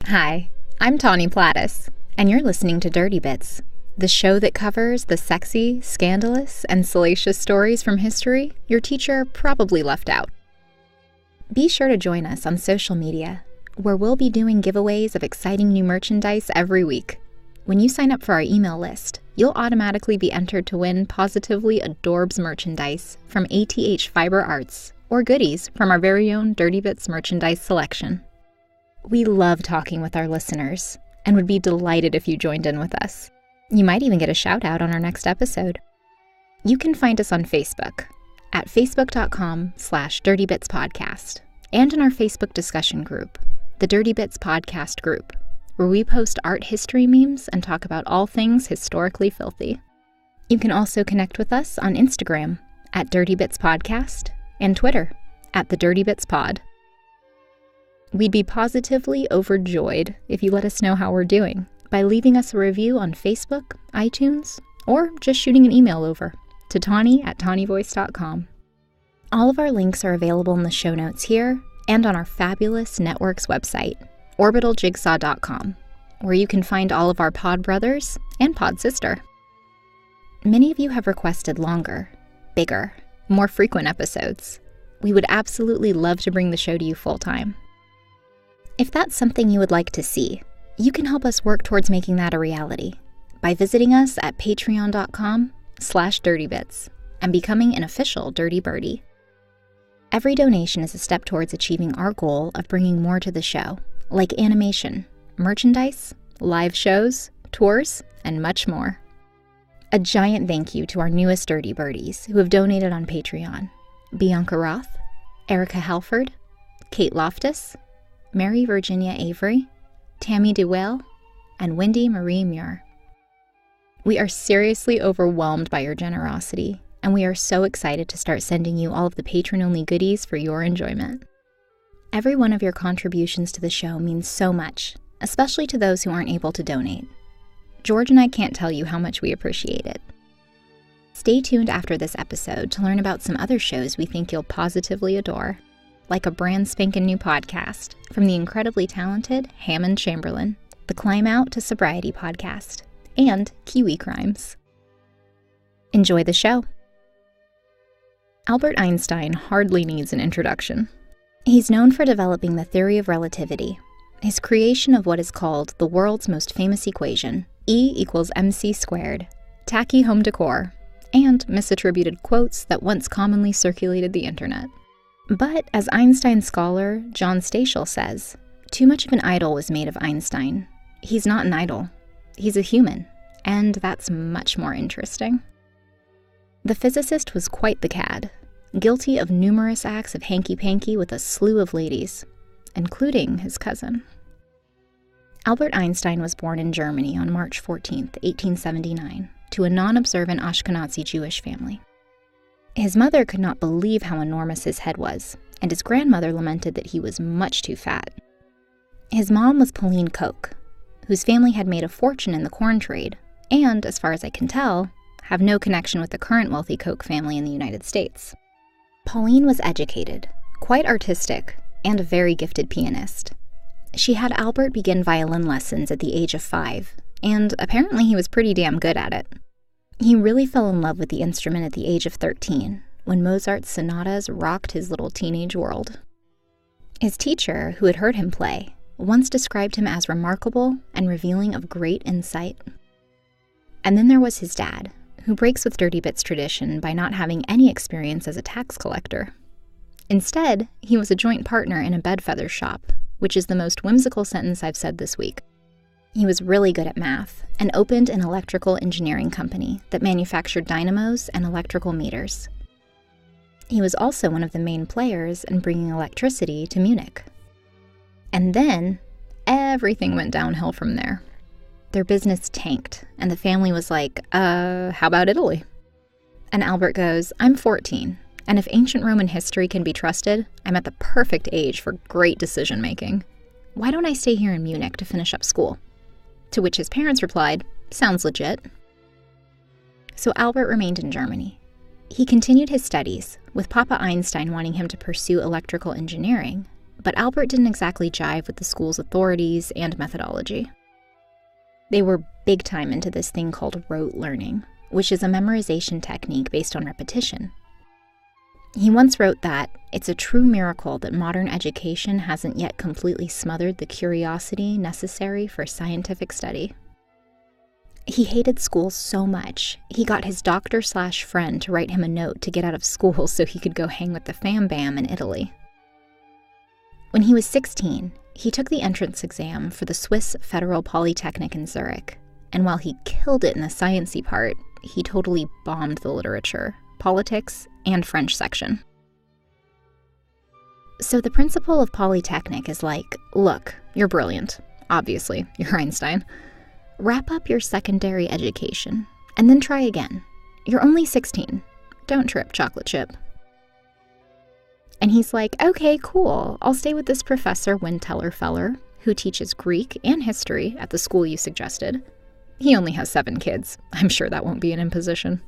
Hi, I'm Tawny Plattis, and you're listening to Dirty Bits, the show that covers the sexy, scandalous, and salacious stories from history your teacher probably left out. Be sure to join us on social media, where we'll be doing giveaways of exciting new merchandise every week. When you sign up for our email list, you'll automatically be entered to win positively adorbs merchandise from ATH Fiber Arts, or goodies from our very own Dirty Bits merchandise selection. We love talking with our listeners and would be delighted if you joined in with us. You might even get a shout out on our next episode. You can find us on Facebook at facebook.com/dirtybitspodcast and in our Facebook discussion group, the Dirty Bits Podcast Group, where we post art history memes and talk about all things historically filthy. You can also connect with us on Instagram at Dirty Bits Podcast and Twitter at the Dirty Bits Pod. We'd be positively overjoyed if you let us know how we're doing by leaving us a review on Facebook, iTunes, or just shooting an email over to tawny@tawnyvoice.com. All of our links are available in the show notes here and on our fabulous network's website, orbitaljigsaw.com, where you can find all of our pod brothers and pod sister. Many of you have requested longer, bigger, more frequent episodes. We would absolutely love to bring the show to you full-time. If that's something you would like to see, you can help us work towards making that a reality by visiting us at patreon.com/dirtybits and becoming an official Dirty Birdie. Every donation is a step towards achieving our goal of bringing more to the show, like animation, merchandise, live shows, tours, and much more. A giant thank you to our newest Dirty Birdies who have donated on Patreon: Bianca Roth, Erica Halford, Kate Loftus, Mary Virginia Avery, Tammy DeWell, and Wendy Marie Muir. We are seriously overwhelmed by your generosity, and we are so excited to start sending you all of the patron-only goodies for your enjoyment. Every one of your contributions to the show means so much, especially to those who aren't able to donate. George and I can't tell you how much we appreciate it. Stay tuned after this episode to learn about some other shows we think you'll positively adore, like a brand spankin' new podcast from the incredibly talented Hammond Chamberlain, the Climb Out to Sobriety podcast, and Kiwi Crimes. Enjoy the show. Albert Einstein hardly needs an introduction. He's known for developing the theory of relativity, his creation of what is called the world's most famous equation, E=mc², tacky home decor, and misattributed quotes that once commonly circulated the internet. But as Einstein scholar John Stachel says, too much of an idol was made of Einstein. He's not an idol. He's a human, and that's much more interesting. The physicist was quite the cad, guilty of numerous acts of hanky-panky with a slew of ladies, including his cousin. Albert Einstein was born in Germany on March 14, 1879, to a non-observant Ashkenazi Jewish family. His mother could not believe how enormous his head was, and his grandmother lamented that he was much too fat. His mom was Pauline Koch, whose family had made a fortune in the corn trade, and, as far as I can tell, have no connection with the current wealthy Koch family in the United States. Pauline was educated, quite artistic, and a very gifted pianist. She had Albert begin violin lessons at the age of 5, and apparently he was pretty damn good at it. He really fell in love with the instrument at the age of 13, when Mozart's sonatas rocked his little teenage world. His teacher, who had heard him play, once described him as remarkable and revealing of great insight. And then there was his dad, who breaks with Dirty Bits tradition by not having any experience as a tax collector. Instead, he was a joint partner in a bedfeather shop, which is the most whimsical sentence I've said this week. He was really good at math and opened an electrical engineering company that manufactured dynamos and electrical meters. He was also one of the main players in bringing electricity to Munich. And then, everything went downhill from there. Their business tanked, and the family was like, how about Italy? And Albert goes, I'm 14, and if ancient Roman history can be trusted, I'm at the perfect age for great decision-making. Why don't I stay here in Munich to finish up school? To which his parents replied, sounds legit. So Albert remained in Germany. He continued his studies, with Papa Einstein wanting him to pursue electrical engineering, but Albert didn't exactly jive with the school's authorities and methodology. They were big time into this thing called rote learning, which is a memorization technique based on repetition. He once wrote that it's a true miracle that modern education hasn't yet completely smothered the curiosity necessary for scientific study. He hated school so much, he got his doctor/friend to write him a note to get out of school so he could go hang with the fam bam in Italy. When he was 16, he took the entrance exam for the Swiss Federal Polytechnic in Zurich, and while he killed it in the sciencey part, he totally bombed the literature, politics, and French section. So the principle of Polytechnic is like, look, you're brilliant. Obviously, you're Einstein. Wrap up your secondary education, and then try again. You're only 16. Don't trip, chocolate chip. And he's like, okay, cool. I'll stay with this Professor Winteller feller, who teaches Greek and history at the school you suggested. He only has 7 kids. I'm sure that won't be an imposition.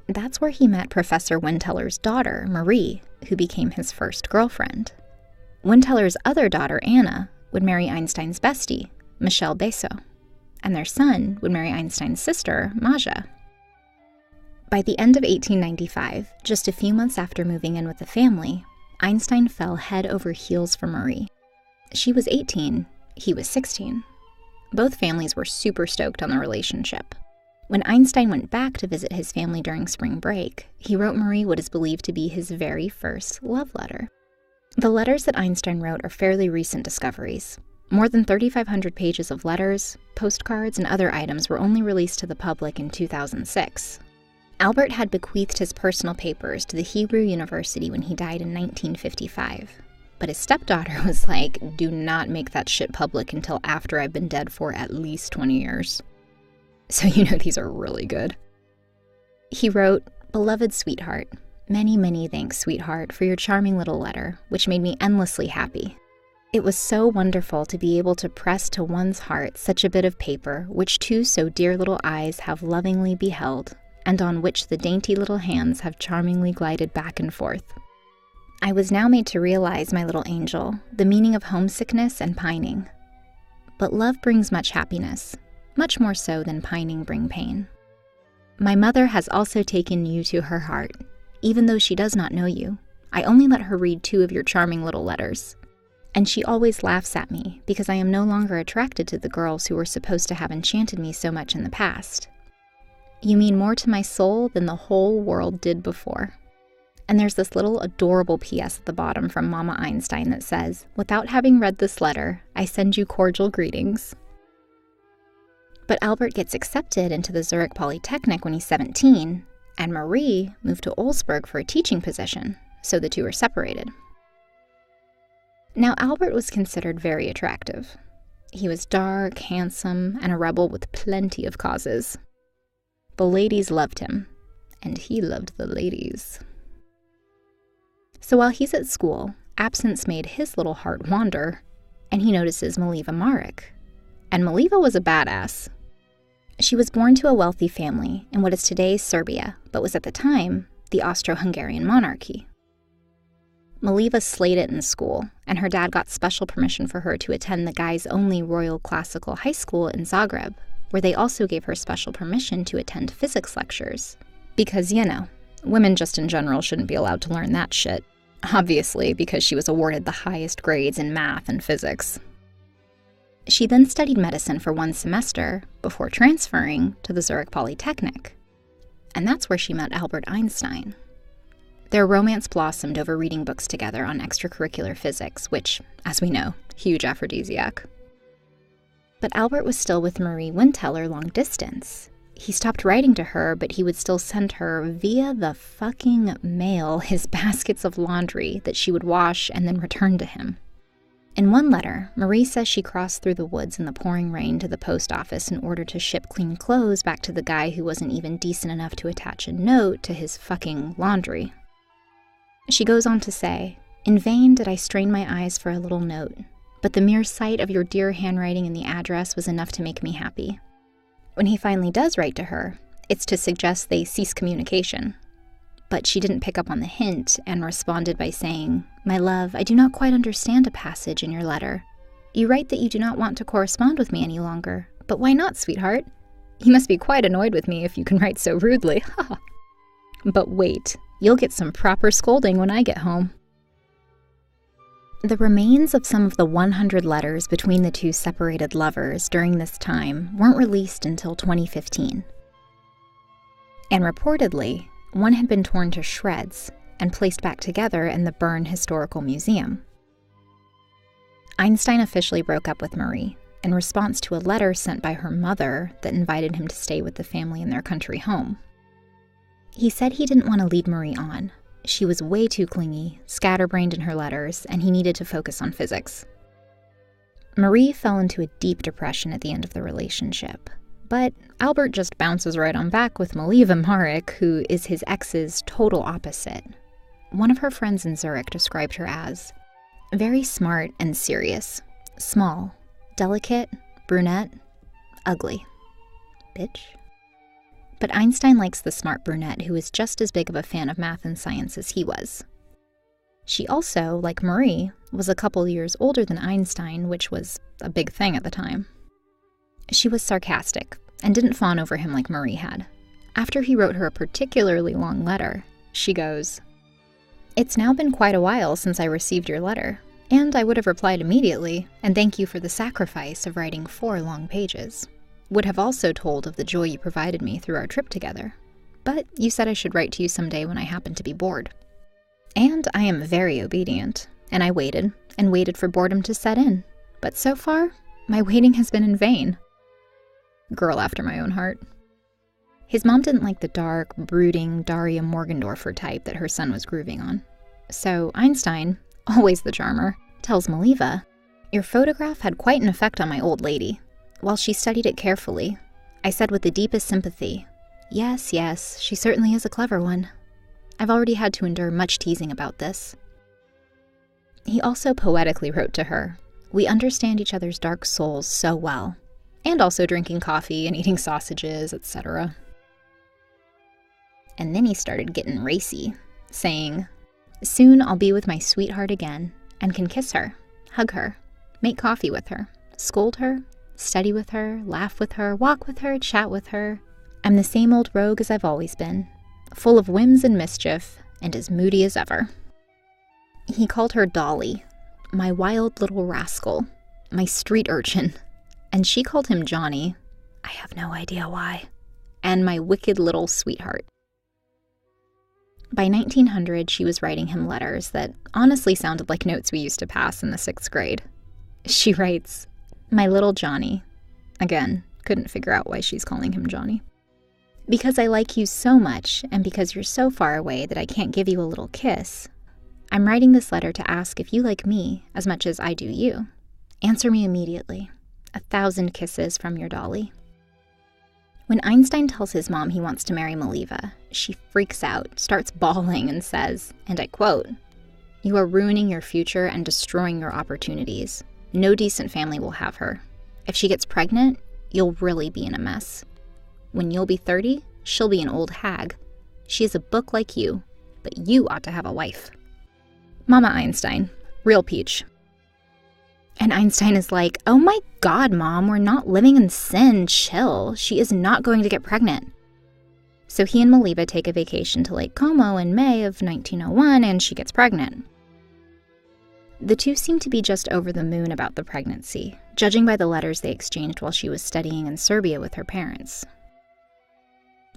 That's where he met Professor Winteller's daughter, Marie, who became his first girlfriend. Winteller's other daughter, Anna, would marry Einstein's bestie, Michel Besso, and their son would marry Einstein's sister, Maja. By the end of 1895, just a few months after moving in with the family, Einstein fell head over heels for Marie. She was 18, he was 16. Both families were super stoked on the relationship. When Einstein went back to visit his family during spring break, he wrote Marie what is believed to be his very first love letter. The letters that Einstein wrote are fairly recent discoveries. More than 3,500 pages of letters, postcards, and other items were only released to the public in 2006. Albert had bequeathed his personal papers to the Hebrew University when he died in 1955. But his stepdaughter was like, do not make that shit public until after I've been dead for at least 20 years. So you know these are really good. He wrote, "Beloved sweetheart, many, many thanks, sweetheart, for your charming little letter, which made me endlessly happy. It was so wonderful to be able to press to one's heart such a bit of paper which 2 so dear little eyes have lovingly beheld, and on which the dainty little hands have charmingly glided back and forth. I was now made to realize, my little angel, the meaning of homesickness and pining. But love brings much happiness, much more so than pining bring pain. My mother has also taken you to her heart, even though she does not know you. I only let her read 2 of your charming little letters. And she always laughs at me because I am no longer attracted to the girls who were supposed to have enchanted me so much in the past. You mean more to my soul than the whole world did before." And there's this little adorable PS at the bottom from Mama Einstein that says, "Without having read this letter, I send you cordial greetings." But Albert gets accepted into the Zurich Polytechnic when he's 17, and Marie moved to Olsberg for a teaching position, so the 2 are separated. Now, Albert was considered very attractive. He was dark, handsome, and a rebel with plenty of causes. The ladies loved him, and he loved the ladies. So while he's at school, absence made his little heart wander, and he notices Mileva Maric. And Mileva was a badass. She was born to a wealthy family in what is today's Serbia, but was at the time the Austro-Hungarian monarchy. Mileva slayed it in school, and her dad got special permission for her to attend the guy's only Royal Classical High School in Zagreb, where they also gave her special permission to attend physics lectures. Because, you know, women just in general shouldn't be allowed to learn that shit. Obviously, because she was awarded the highest grades in math and physics. She then studied medicine for 1 semester before transferring to the Zurich Polytechnic. And that's where she met Albert Einstein. Their romance blossomed over reading books together on extracurricular physics, which, as we know, huge aphrodisiac. But Albert was still with Marie Winteller long distance. He stopped writing to her, but he would still send her via the fucking mail his baskets of laundry that she would wash and then return to him. In one letter, Marie says she crossed through the woods in the pouring rain to the post office in order to ship clean clothes back to the guy who wasn't even decent enough to attach a note to his fucking laundry. She goes on to say, "In vain did I strain my eyes for a little note, but the mere sight of your dear handwriting and the address was enough to make me happy." When he finally does write to her, it's to suggest they cease communication. but she didn't pick up on the hint and responded by saying, "My love, I do not quite understand a passage in your letter. You write that you do not want to correspond with me any longer, but why not, sweetheart? You must be quite annoyed with me if you can write so rudely, ha." But wait, you'll get some proper scolding when I get home. The remains of some of the 100 letters between the two separated lovers during this time weren't released until 2015. And reportedly, one had been torn to shreds and placed back together in the Bern Historical Museum. Einstein officially broke up with Marie in response to a letter sent by her mother that invited him to stay with the family in their country home. He said he didn't want to lead Marie on. She was way too clingy, scatterbrained in her letters, and he needed to focus on physics. Marie fell into a deep depression at the end of the relationship, but Albert just bounces right on back with Maliva Marek, who is his ex's total opposite. One of her friends in Zurich described her as very smart and serious, small, delicate, brunette, ugly. Bitch. But Einstein likes the smart brunette who is just as big of a fan of math and science as he was. She also, like Marie, was a couple years older than Einstein, which was a big thing at the time. She was sarcastic and didn't fawn over him like Marie had. After he wrote her a particularly long letter, she goes, "It's now been quite a while since I received your letter, and I would have replied immediately, and thank you for the sacrifice of writing 4 long pages. Would have also told of the joy you provided me through our trip together. But you said I should write to you someday when I happen to be bored. And I am very obedient, and I waited, and waited for boredom to set in. But so far, my waiting has been in vain." Girl after my own heart. His mom didn't like the dark, brooding Daria Morgendorfer type that her son was grooving on. So Einstein, always the charmer, tells Maliva, "Your photograph had quite an effect on my old lady. While she studied it carefully, I said with the deepest sympathy, 'Yes, yes, she certainly is a clever one.' I've already had to endure much teasing about this." He also poetically wrote to her, "We understand each other's dark souls so well," and also drinking coffee and eating sausages, etc. And then he started getting racy, saying, "Soon I'll be with my sweetheart again, and can kiss her, hug her, make coffee with her, scold her, study with her, laugh with her, walk with her, chat with her. I'm the same old rogue as I've always been, full of whims and mischief, and as moody as ever." He called her Dolly, my wild little rascal, my street urchin, and she called him Johnny, I have no idea why, and my wicked little sweetheart. By 1900, she was writing him letters that honestly sounded like notes we used to pass in the 6th grade. She writes, "My little Johnny." Again, couldn't figure out why she's calling him Johnny. "Because I like you so much, and because you're so far away that I can't give you a little kiss, I'm writing this letter to ask if you like me as much as I do you. Answer me immediately. 1,000 kisses from your Dolly." When Einstein tells his mom he wants to marry Maliva, she freaks out, starts bawling, and says, and I quote, "You are ruining your future and destroying your opportunities. No decent family will have her. If she gets pregnant, you'll really be in a mess. When you'll be 30, she'll be an old hag. She is a book like you, but you ought to have a wife." Mama Einstein, real peach. And Einstein is like, "Oh my God, Mom, we're not living in sin, chill. She is not going to get pregnant." So he and Maliva take a vacation to Lake Como in May of 1901, and she gets pregnant. The two seem to be just over the moon about the pregnancy, judging by the letters they exchanged while she was studying in Serbia with her parents.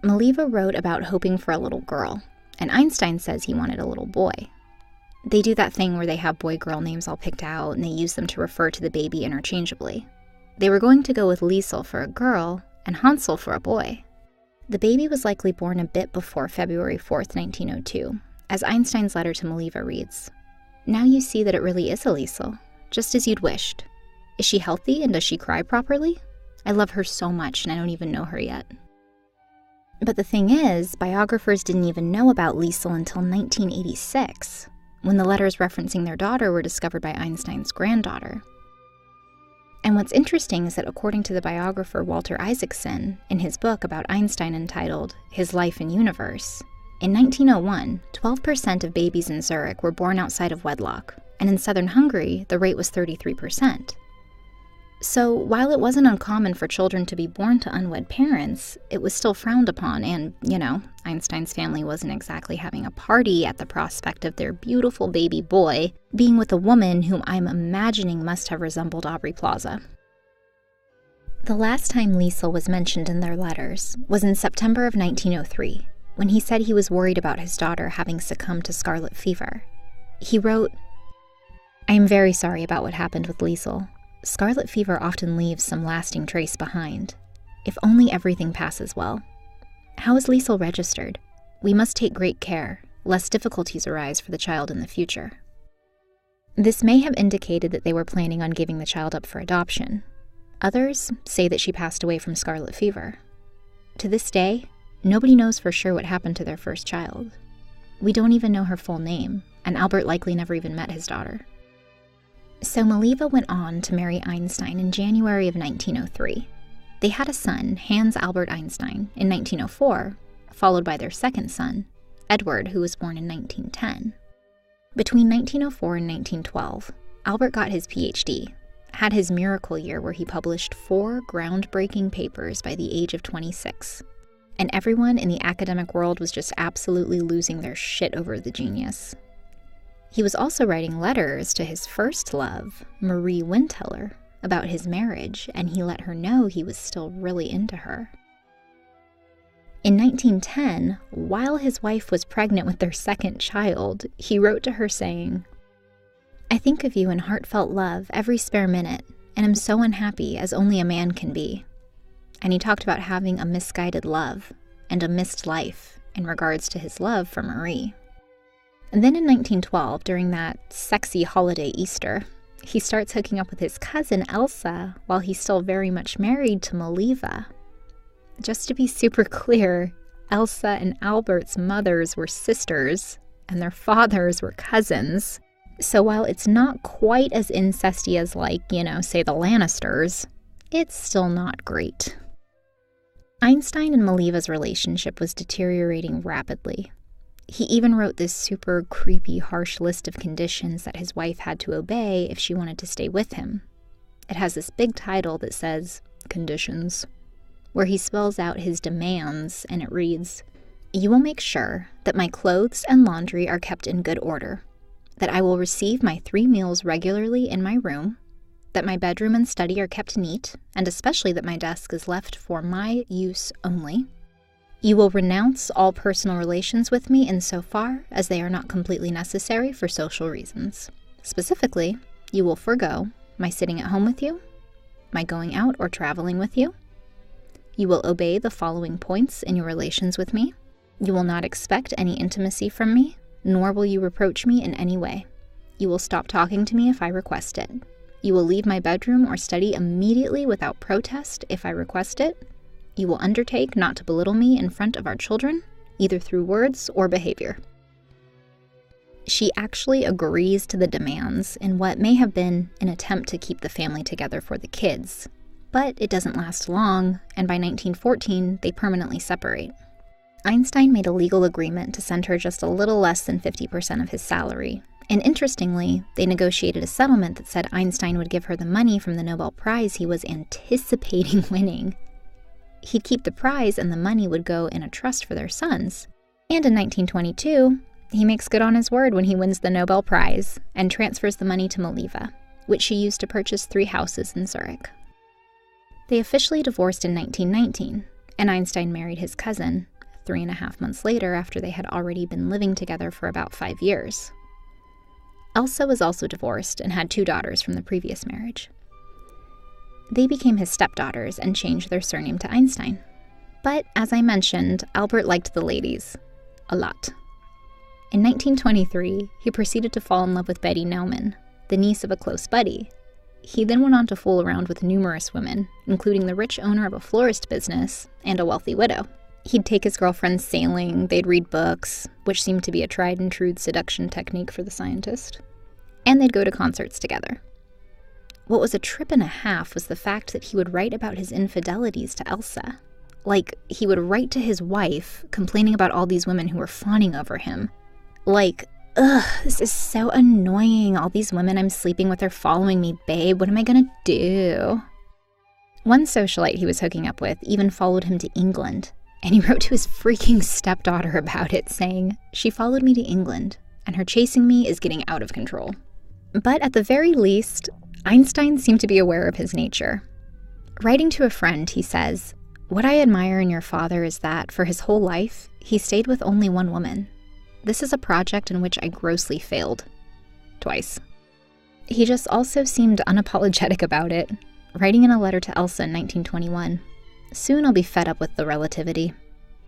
Maliva wrote about hoping for a little girl, and Einstein says he wanted a little boy. They do that thing where they have boy-girl names all picked out, and they use them to refer to the baby interchangeably. They were going to go with Liesel for a girl and Hansel for a boy. The baby was likely born a bit before February 4th, 1902, as Einstein's letter to Maliva reads, "Now you see that it really is a Liesel, just as you'd wished. Is she healthy and does she cry properly? I love her so much and I don't even know her yet." But the thing is, biographers didn't even know about Liesel until 1986, when the letters referencing their daughter were discovered by Einstein's granddaughter. And what's interesting is that according to the biographer Walter Isaacson, in his book about Einstein entitled His Life and Universe, In 1901, 12% of babies in Zurich were born outside of wedlock, and in southern Hungary, the rate was 33%. So while it wasn't uncommon for children to be born to unwed parents, it was still frowned upon, and, Einstein's family wasn't exactly having a party at the prospect of their beautiful baby boy being with a woman whom I'm imagining must have resembled Aubrey Plaza. The last time Liesl was mentioned in their letters was in September of 1903, when he said he was worried about his daughter having succumbed to scarlet fever. He wrote, "I am very sorry about what happened with Liesl. Scarlet fever often leaves some lasting trace behind. If only everything passes well. How is Liesl registered? We must take great care, lest difficulties arise for the child in the future." This may have indicated that they were planning on giving the child up for adoption. Others say that she passed away from scarlet fever. To this day, nobody knows for sure what happened to their first child. We don't even know her full name, and Albert likely never even met his daughter. So Maliva went on to marry Einstein in January of 1903. They had a son, Hans Albert Einstein, in 1904, followed by their second son, Edward, who was born in 1910. Between 1904 and 1912, Albert got his PhD, had his miracle year where he published 4 groundbreaking papers by the age of 26, and everyone in the academic world was just absolutely losing their shit over the genius. He was also writing letters to his first love, Marie Winteller, about his marriage, and he let her know he was still really into her. In 1910, while his wife was pregnant with their second child, he wrote to her saying, "I think of you in heartfelt love every spare minute, and am so unhappy as only a man can be." And he talked about having a misguided love and a missed life in regards to his love for Marie. And then in 1912, during that sexy holiday Easter, he starts hooking up with his cousin Elsa while he's still very much married to Maliva. Just to be super clear, Elsa and Albert's mothers were sisters, and their fathers were cousins. So while it's not quite as incesty as say the Lannisters, it's still not great. Einstein and Maliva's relationship was deteriorating rapidly. He even wrote this super creepy, harsh list of conditions that his wife had to obey if she wanted to stay with him. It has this big title that says, "Conditions," where he spells out his demands, and it reads, "You will make sure that my clothes and laundry are kept in good order, that I will receive my 3 meals regularly in my room, that my bedroom and study are kept neat, and especially that my desk is left for my use only. You will renounce all personal relations with me insofar as they are not completely necessary for social reasons. Specifically, you will forego my sitting at home with you, my going out or traveling with you. You will obey the following points in your relations with me. You will not expect any intimacy from me, nor will you reproach me in any way. You will stop talking to me if I request it. You will leave my bedroom or study immediately without protest if I request it. You will undertake not to belittle me in front of our children, either through words or behavior." She actually agrees to the demands in what may have been an attempt to keep the family together for the kids. But it doesn't last long, and by 1914, they permanently separate. Einstein made a legal agreement to send her just a little less than 50% of his salary. And interestingly, they negotiated a settlement that said Einstein would give her the money from the Nobel Prize he was anticipating winning. He'd keep the prize and the money would go in a trust for their sons. And in 1922, he makes good on his word when he wins the Nobel Prize and transfers the money to Maliva, which she used to purchase 3 houses in Zurich. They officially divorced in 1919, and Einstein married his cousin 3.5 months later after they had already been living together for about 5 years. Elsa was also divorced and had 2 daughters from the previous marriage. They became his stepdaughters and changed their surname to Einstein. But, as I mentioned, Albert liked the ladies. A lot. In 1923, he proceeded to fall in love with Betty Naumann, the niece of a close buddy. He then went on to fool around with numerous women, including the rich owner of a florist business and a wealthy widow. He'd take his girlfriends sailing, they'd read books, which seemed to be a tried-and-true seduction technique for the scientist, and they'd go to concerts together. What was a trip and a half was the fact that he would write about his infidelities to Elsa, Like, he would write to his wife, complaining about all these women who were fawning over him. Like, ugh, this is so annoying. All these women I'm sleeping with are following me, babe. What am I gonna do? One socialite he was hooking up with even followed him to England, and he wrote to his freaking stepdaughter about it, saying, "She followed me to England, and her chasing me is getting out of control." But at the very least, Einstein seemed to be aware of his nature. Writing to a friend, he says, "What I admire in your father is that, for his whole life, he stayed with only one woman. This is a project in which I grossly failed. Twice." He just also seemed unapologetic about it, writing in a letter to Elsa in 1921, "Soon I'll be fed up with the relativity.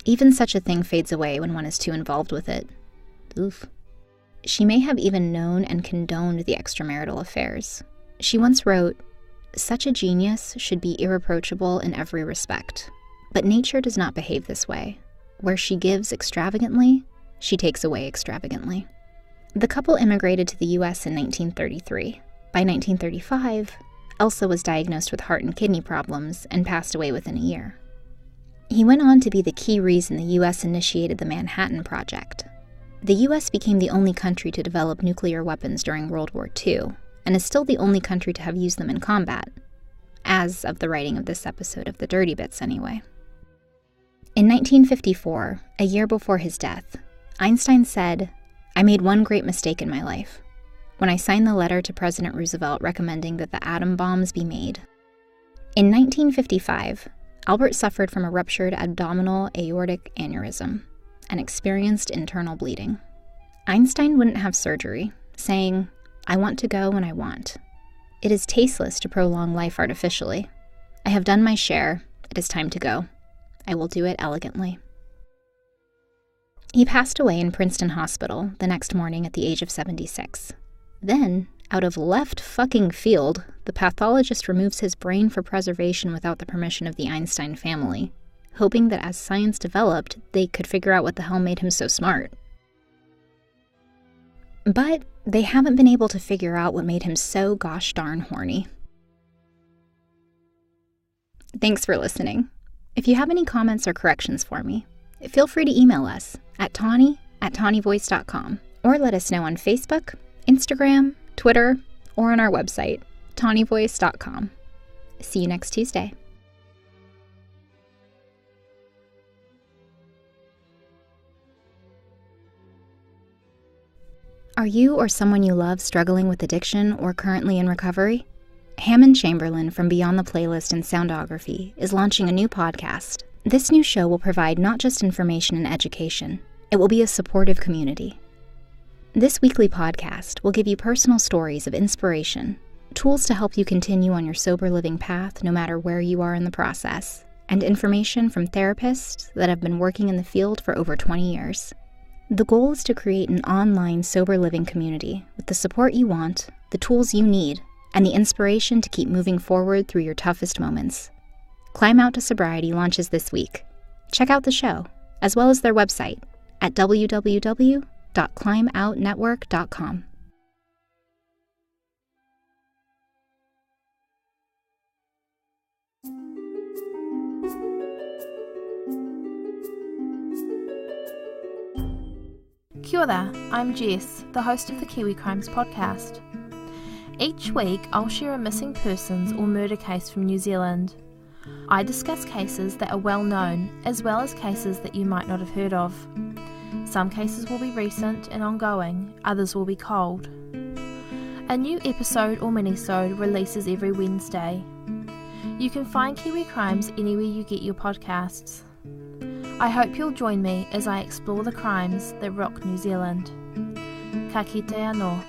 Even such a thing fades away when one is too involved with it." Oof. She may have even known and condoned the extramarital affairs. She once wrote, "Such a genius should be irreproachable in every respect. But nature does not behave this way. Where she gives extravagantly, she takes away extravagantly." The couple immigrated to the US in 1933. By 1935, Elsa was diagnosed with heart and kidney problems and passed away within a year. He went on to be the key reason the US initiated the Manhattan Project. The US became the only country to develop nuclear weapons during World War II, and is still the only country to have used them in combat. As of the writing of this episode of The Dirty Bits, anyway. In 1954, a year before his death, Einstein said, "I made one great mistake in my life, when I signed the letter to President Roosevelt recommending that the atom bombs be made." In 1955, Albert suffered from a ruptured abdominal aortic aneurysm and experienced internal bleeding. Einstein wouldn't have surgery, saying, "I want to go when I want. It is tasteless to prolong life artificially. I have done my share. It is time to go. I will do it elegantly." He passed away in Princeton Hospital the next morning at the age of 76. Then, out of left fucking field, the pathologist removes his brain for preservation without the permission of the Einstein family, hoping that as science developed, they could figure out what the hell made him so smart. But they haven't been able to figure out what made him so gosh darn horny. Thanks for listening. If you have any comments or corrections for me, feel free to email us at tawny@tawnyvoice.com, or let us know on Facebook, Instagram, Twitter, or on our website, tawnyvoice.com. See you next Tuesday. Are you or someone you love struggling with addiction or currently in recovery? Hammond Chamberlain from Beyond the Playlist and Soundography is launching a new podcast. This new show will provide not just information and education, it will be a supportive community. This weekly podcast will give you personal stories of inspiration, tools to help you continue on your sober living path no matter where you are in the process, and information from therapists that have been working in the field for over 20 years. The goal is to create an online sober living community with the support you want, the tools you need, and the inspiration to keep moving forward through your toughest moments. Climb Out to Sobriety launches this week. Check out the show, as well as their website at www.climboutnetwork.com. Kia ora, I'm Jess, the host of the Kiwi Crimes podcast. Each week, I'll share a missing persons or murder case from New Zealand. I discuss cases that are well known, as well as cases that you might not have heard of. Some cases will be recent and ongoing, others will be cold. A new episode or minisode releases every Wednesday. You can find Kiwi Crimes anywhere you get your podcasts. I hope you'll join me as I explore the crimes that rock New Zealand. Ka kite anō.